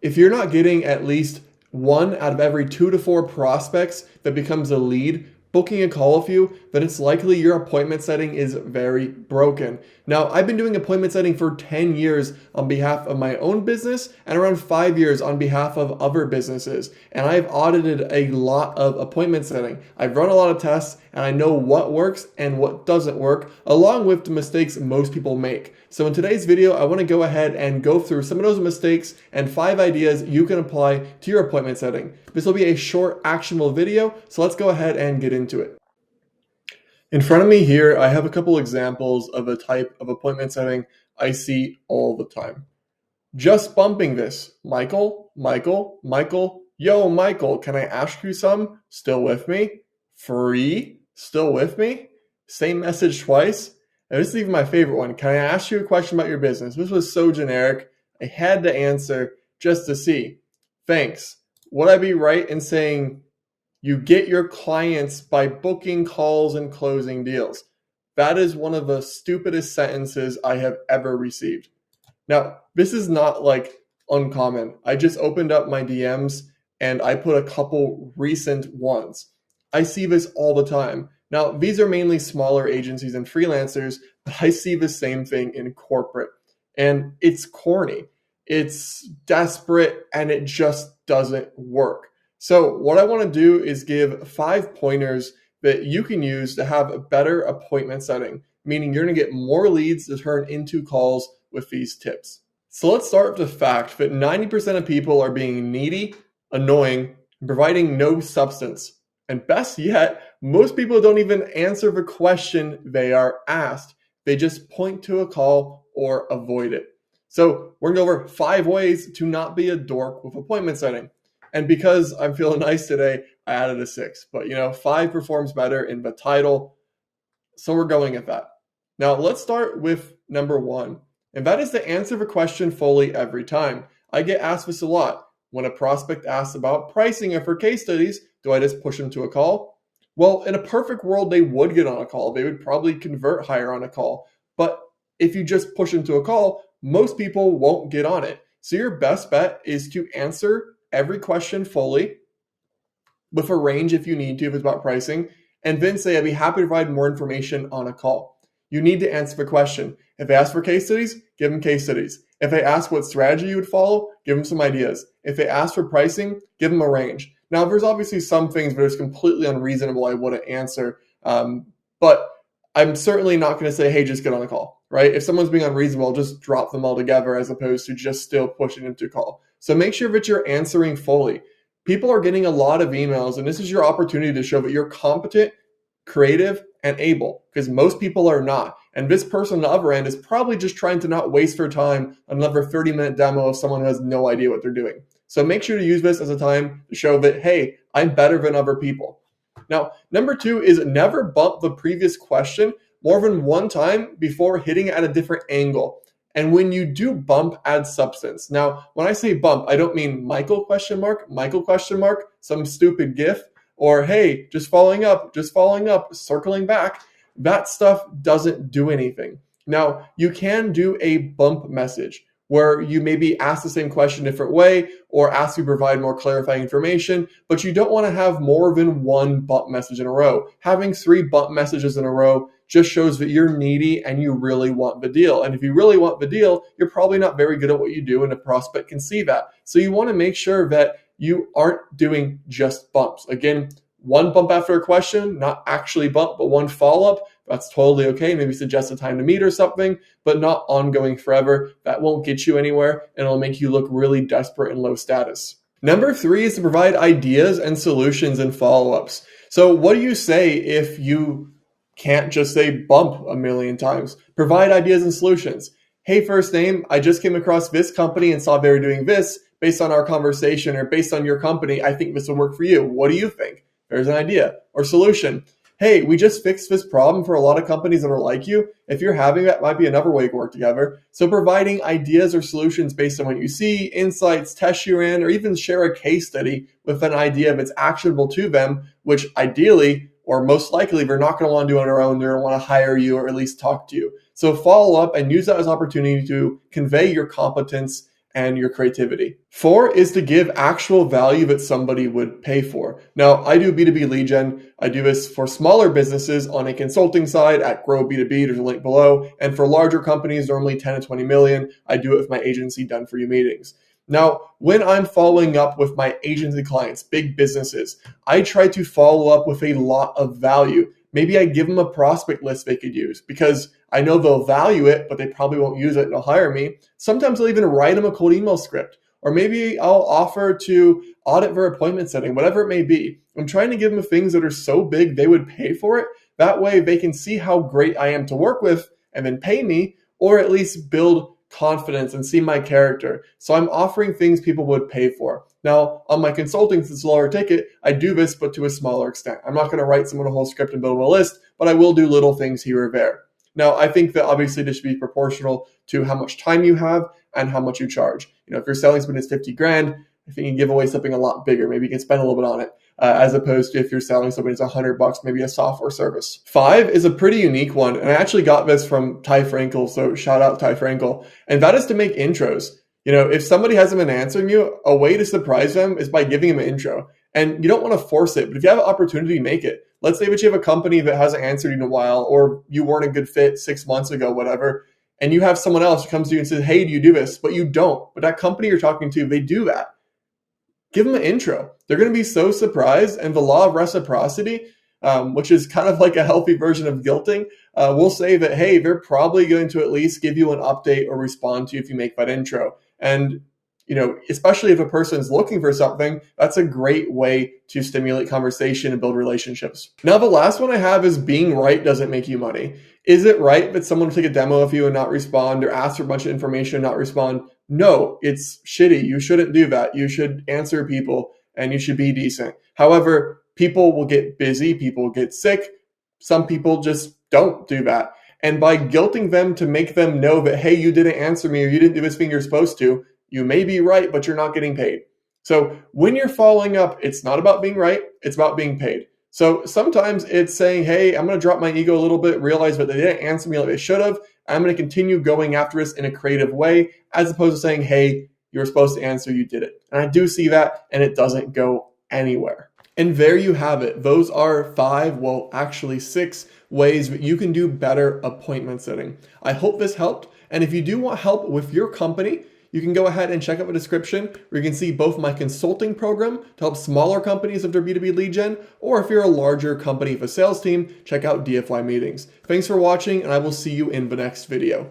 if you're not getting at least one out of every 2 to 4 prospects that becomes a lead booking a call with you, then it's likely your appointment setting is very broken. Now, I've been doing appointment setting for 10 years on behalf of my own business and around 5 years on behalf of other businesses. And I've audited a lot of appointment setting. I've run a lot of tests and I know what works and what doesn't work, along with the mistakes most people make. So in today's video, I want to go ahead and go through some of those mistakes and 5 ideas you can apply to your appointment setting. This will be a short, actionable video, so let's go ahead and get into it. In front of me here, I have a couple examples of a type of appointment setting I see all the time. Just bumping this. Michael, Michael, Michael, yo, Michael, can I ask you some? Still with me? Free? Still with me? Same message twice? Now, this is even my favorite one. Can I ask you a question about your business? This was so generic, I had to answer just to see. Thanks. Would I be right in saying you get your clients by booking calls and closing deals? That is one of the stupidest sentences I have ever received. Now, this is not like uncommon. I just opened up my DMs and I put a couple recent ones. I see this all the time. Now, these are mainly smaller agencies and freelancers, but I see the same thing in corporate. And it's corny, it's desperate, and it just doesn't work. So what I want to do is give 5 pointers that you can use to have a better appointment setting, meaning you're going to get more leads to turn into calls with these tips. So let's start with the fact that 90% of people are being needy, annoying, and providing no substance. And best yet, most people don't even answer the question they are asked. They just point to a call or avoid it. So we're going to go over 5 ways to not be a dork with appointment setting. And because I'm feeling nice today, I added a 6. But 5 performs better in the title. So we're going at that. Now let's start with number 1. And that is to answer the question fully every time. I get asked this a lot. When a prospect asks about pricing or for case studies, do I just push them to a call? Well, in a perfect world, they would get on a call. They would probably convert higher on a call. But if you just push them to a call, most people won't get on it. So your best bet is to answer every question fully with a range if you need to, if it's about pricing, and then say, I'd be happy to provide more information on a call. You need to answer the question. If they ask for case studies, give them case studies. If they ask what strategy you would follow, give them some ideas. If they ask for pricing, give them a range. Now, there's obviously some things that are completely unreasonable I wouldn't answer, but I'm certainly not going to say, hey, just get on a call, right? If someone's being unreasonable, I'll just drop them all together as opposed to just still pushing them to call. So make sure that you're answering fully. People are getting a lot of emails, and this is your opportunity to show that you're competent, creative, and able, because most people are not. And this person on the other end is probably just trying to not waste their time on another 30-minute demo of someone who has no idea what they're doing. So make sure to use this as a time to show that, hey, I'm better than other people. Now, number 2 is never bump the previous question more than one time before hitting it at a different angle. And when you do bump, add substance. Now, when I say bump, I don't mean Michael ? Michael ? Some stupid GIF, or hey, just following up, circling back. That stuff doesn't do anything. Now, you can do a bump message where you maybe ask the same question a different way or ask you to provide more clarifying information, but you don't want to have more than one bump message in a row. Having 3 bump messages in a row just shows that you're needy and you really want the deal. And if you really want the deal, you're probably not very good at what you do, and a prospect can see that. So you want to make sure that you aren't doing just bumps. Again, 1 bump after a question, not actually bump, but 1 follow-up. That's totally okay. Maybe suggest a time to meet or something, but not ongoing forever. That won't get you anywhere, and it'll make you look really desperate and low status. Number 3 is to provide ideas and solutions and follow-ups. So what do you say if you can't just say bump a million times? Provide ideas and solutions. Hey, first name, I just came across this company and saw they were doing this. Based on our conversation or based on your company, I think this will work for you. What do you think? There's an idea. Or solution. Hey, we just fixed this problem for a lot of companies that are like you. If you're having that, might be another way to work together. So providing ideas or solutions based on what you see, insights, tests you're in, or even share a case study with an idea that's actionable to them, which ideally, or most likely, they're not going to want to do on their own. They're going to want to hire you or at least talk to you. So follow up and use that as an opportunity to convey your competence and your creativity. 4 is to give actual value that somebody would pay for. Now, I do B2B lead gen. I do this for smaller businesses on a consulting side at Grow B2B. There's a link below. And for larger companies, normally 10 to 20 million, I do it with my agency Done For You meetings. Now, when I'm following up with my agency clients, big businesses, I try to follow up with a lot of value. Maybe I give them a prospect list they could use because I know they'll value it, but they probably won't use it and they'll hire me. Sometimes I'll even write them a cold email script, or maybe I'll offer to audit their appointment setting, whatever it may be. I'm trying to give them things that are so big they would pay for it. That way they can see how great I am to work with and then pay me, or at least build confidence and see my character. So I'm offering things people would pay for. Now, on my consulting, since it's a lower ticket, I do this, but to a smaller extent. I'm not going to write someone a whole script and build them a list, but I will do little things here or there. Now, I think that obviously this should be proportional to how much time you have and how much you charge. If you're selling something that's 50 grand, I think you can give away something a lot bigger. Maybe you can spend a little bit on it, as opposed to if you're selling something that's $100, maybe a software service. 5 is a pretty unique one, and I actually got this from Ty Frankel, so shout out Ty Frankel, and that is to make intros. If somebody hasn't been answering you, a way to surprise them is by giving them an intro. And you don't want to force it, but if you have an opportunity, make it. Let's say that you have a company that hasn't answered you in a while, or you weren't a good fit 6 months ago, whatever, and you have someone else who comes to you and says, hey, do you do this? But you don't. But that company you're talking to, they do that. Give them an intro. They're going to be so surprised. And the law of reciprocity, which is kind of like a healthy version of guilting, will say that, hey, they're probably going to at least give you an update or respond to you if you make that intro. And especially if a person is looking for something, that's a great way to stimulate conversation and build relationships. Now, the last one I have is being right doesn't make you money. Is it right that someone will take a demo of you and not respond, or ask for a bunch of information and not respond? No, it's shitty. You shouldn't do that. You should answer people and you should be decent. However, people will get busy. People will get sick. Some people just don't do that. And by guilting them to make them know that, hey, you didn't answer me or you didn't do this thing you're supposed to, you may be right, but you're not getting paid. So when you're following up, it's not about being right, it's about being paid. So sometimes it's saying, hey, I'm going to drop my ego a little bit, realize that they didn't answer me like they should have. I'm going to continue going after this in a creative way, as opposed to saying, hey, you were supposed to answer, you did it. And I do see that, and it doesn't go anywhere. And there you have it. Those are 5, well, actually 6 ways that you can do better appointment setting. I hope this helped. And if you do want help with your company, you can go ahead and check out the description where you can see both my consulting program to help smaller companies with their B2B lead gen, or if you're a larger company with a sales team, check out DFY meetings. Thanks for watching, and I will see you in the next video.